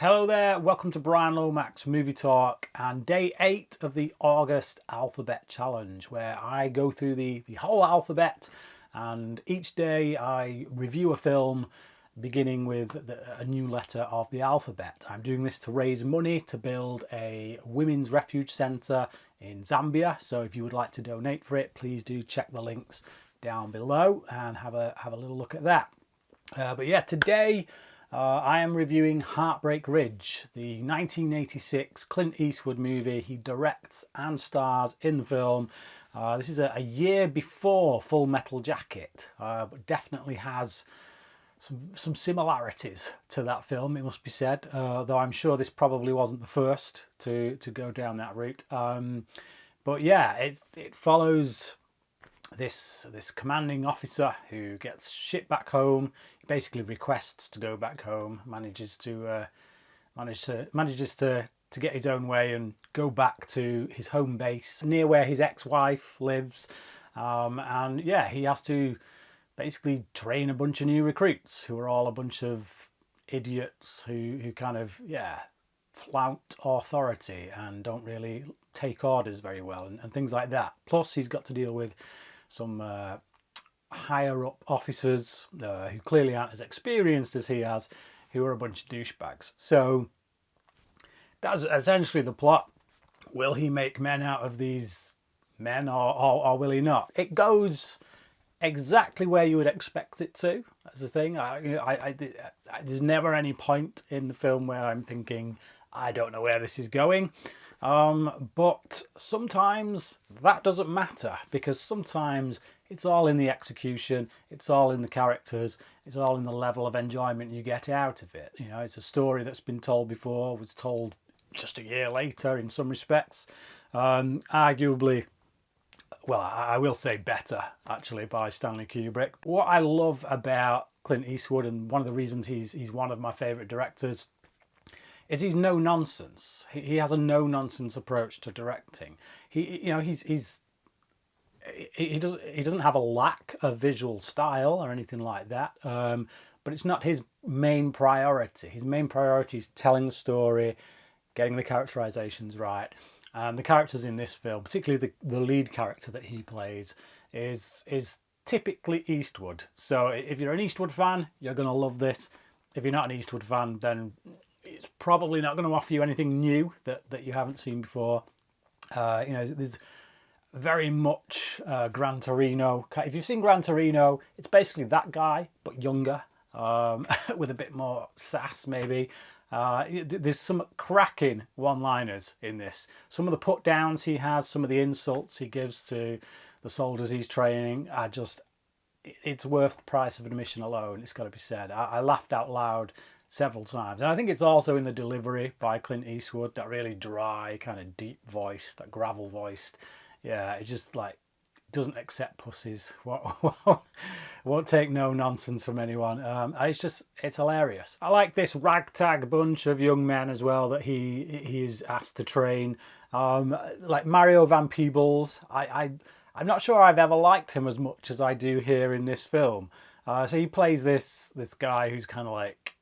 Hello there, welcome to Bryan Lomax Movie Talk and day 8 of the August Alphabet Challenge, where I go through the whole alphabet and each day I review a film beginning with a new letter of the alphabet. I'm doing this to raise money to build a women's refuge centre in Zambia, so if you would like to donate for it, please do check the links down below and have a little look at that. But yeah, today I am reviewing Heartbreak Ridge, the 1986 Clint Eastwood movie. He directs and stars in the film. This is a year before Full Metal Jacket, but definitely has some similarities to that film, it must be said, though I'm sure this probably wasn't the first to go down that route. But yeah, it follows this commanding officer who gets shipped back home. He basically requests to go back home, manages to get his own way and go back to his home base near where his ex-wife lives, and yeah, he has to basically train a bunch of new recruits who are all a bunch of idiots who kind of flout authority and don't really take orders very well and things like that. Plus he's got to deal with some higher up officers who clearly aren't as experienced as he has, who are a bunch of douchebags. So that's essentially the plot. Will he make men out of these men or will he not? It goes exactly where you would expect it to. That's the thing. There's never any point in the film where I'm thinking, I don't know where this is going. But sometimes that doesn't matter, because sometimes it's all in the execution, it's all in the characters, it's all in the level of enjoyment you get out of it. You know, it's a story that's been told before, was told just a year later in some respects. Arguably, well, I will say better, actually, by Stanley Kubrick. What I love about Clint Eastwood, and one of the reasons he's one of my favourite directors, is he's no nonsense. He has a no nonsense approach to directing. He doesn't have a lack of visual style or anything like that. But it's not his main priority. His main priority is telling the story, getting the characterizations right. And the characters in this film, particularly the lead character that he plays, is typically Eastwood. So if you're an Eastwood fan, you're going to love this. If you're not an Eastwood fan, then it's probably not going to offer you anything new that you haven't seen before. There's very much Gran Torino. If you've seen Gran Torino, it's basically that guy, but younger, with a bit more sass maybe. There's some cracking one-liners in this. Some of the put-downs he has, some of the insults he gives to the soldiers he's training are just, it's worth the price of admission alone, it's got to be said. I laughed out loud several times, and I think it's also in the delivery by Clint Eastwood, that really dry, kind of deep voice, that gravel voiced. Yeah, it just like doesn't accept pussies, won't take no nonsense from anyone. It's hilarious. I like this ragtag bunch of young men as well that he is asked to train, like Mario Van Peebles. I'm not sure I've ever liked him as much as I do here in this film. So he plays this guy who's kind of like,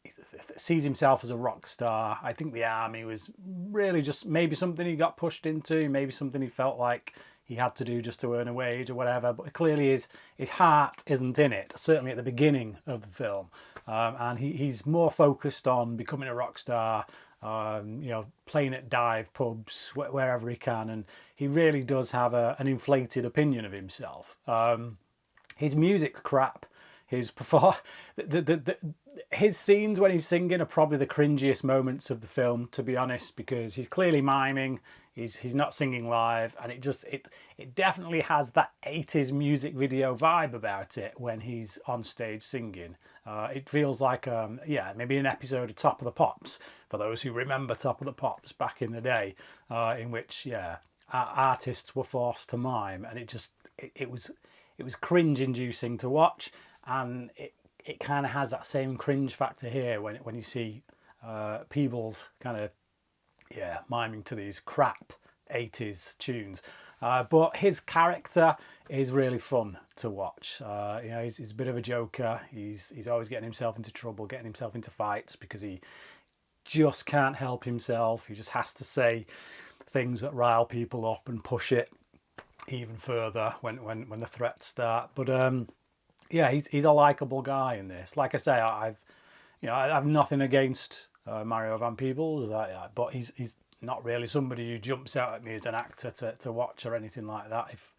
sees himself as a rock star. I think the army was really just maybe something he got pushed into, maybe something he felt like he had to do just to earn a wage or whatever, but clearly his heart isn't in it, certainly at the beginning of the film. And he's more focused on becoming a rock star, playing at dive pubs, wherever he can, and he really does have an inflated opinion of himself. His music's crap. His scenes when he's singing are probably the cringiest moments of the film, to be honest, because he's clearly miming, he's not singing live, and it definitely has that 80s music video vibe about it when he's on stage singing. It feels like maybe an episode of Top of the Pops, for those who remember Top of the Pops back in the day, in which artists were forced to mime, and it was cringe inducing to watch. And it kind of has that same cringe factor here when you see Peebles kind of miming to these crap 80s tunes. But his character is really fun to watch. He's a bit of a joker. He's always getting himself into trouble, getting himself into fights because he just can't help himself. He just has to say things that rile people up and push it even further when the threats start. But yeah, he's a likable guy in this. Like I say, I've nothing against Mario Van Peebles, but he's not really somebody who jumps out at me as an actor to watch or anything like that. If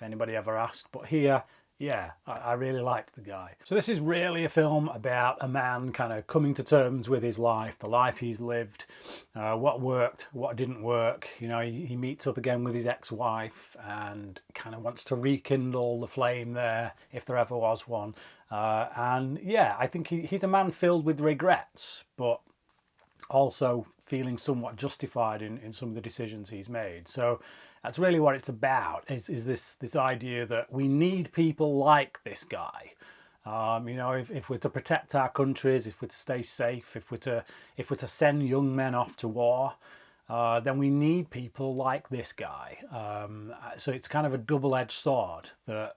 anybody ever asked, but here, yeah, I really liked the guy. So this is really a film about a man kind of coming to terms with his life, the life he's lived, what worked, what didn't work. You know, he meets up again with his ex-wife and kind of wants to rekindle the flame there, if there ever was one. And yeah, I think he's a man filled with regrets, but also feeling somewhat justified in some of the decisions he's made. So that's really what it's about, is this idea that we need people like this guy. You know, if we're to protect our countries, if we're to stay safe, if we're to send young men off to war, then we need people like this guy. So it's kind of a double-edged sword, that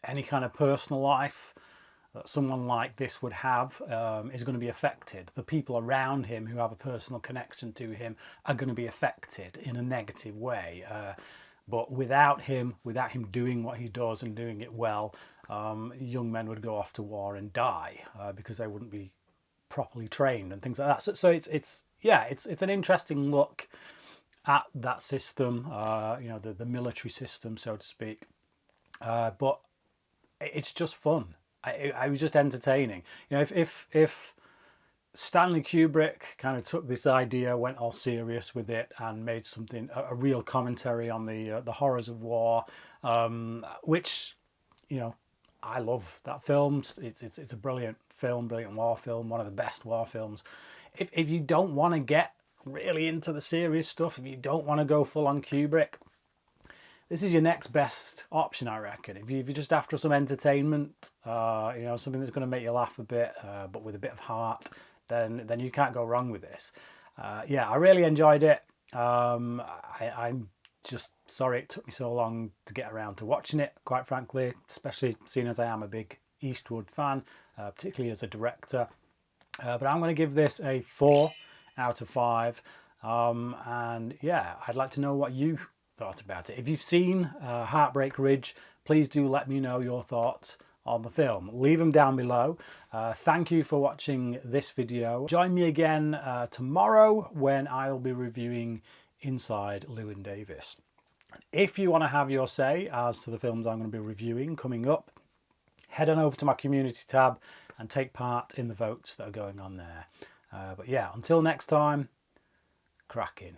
any kind of personal life that someone like this would have is going to be affected. The people around him who have a personal connection to him are going to be affected in a negative way. But without him doing what he does and doing it well, young men would go off to war and die because they wouldn't be properly trained and things like that. So it's an interesting look at that system, you know, the military system, so to speak. But it's just fun. I was just entertaining. You know, if Stanley Kubrick kind of took this idea, went all serious with it, and made something a real commentary on the horrors of war, which, you know, I love that film. It's a brilliant film, brilliant war film, one of the best war films. If you don't want to get really into the serious stuff, if you don't want to go full on Kubrick, this is your next best option, I reckon. If you're just after some entertainment, you know, something that's going to make you laugh a bit, but with a bit of heart, then you can't go wrong with this. Yeah, I really enjoyed it. I'm just sorry it took me so long to get around to watching it, quite frankly, especially seeing as I am a big Eastwood fan, particularly as a director. But I'm going to give this a 4 out of 5. And yeah, I'd like to know what you thought about it. If you've seen Heartbreak Ridge, please do let me know your thoughts on the film. Leave them down below. Thank you for watching this video. Join me again tomorrow when I'll be reviewing Inside Llewyn Davis. If you want to have your say as to the films I'm going to be reviewing coming up, head on over to my community tab and take part in the votes that are going on there. But yeah, until next time, cracking.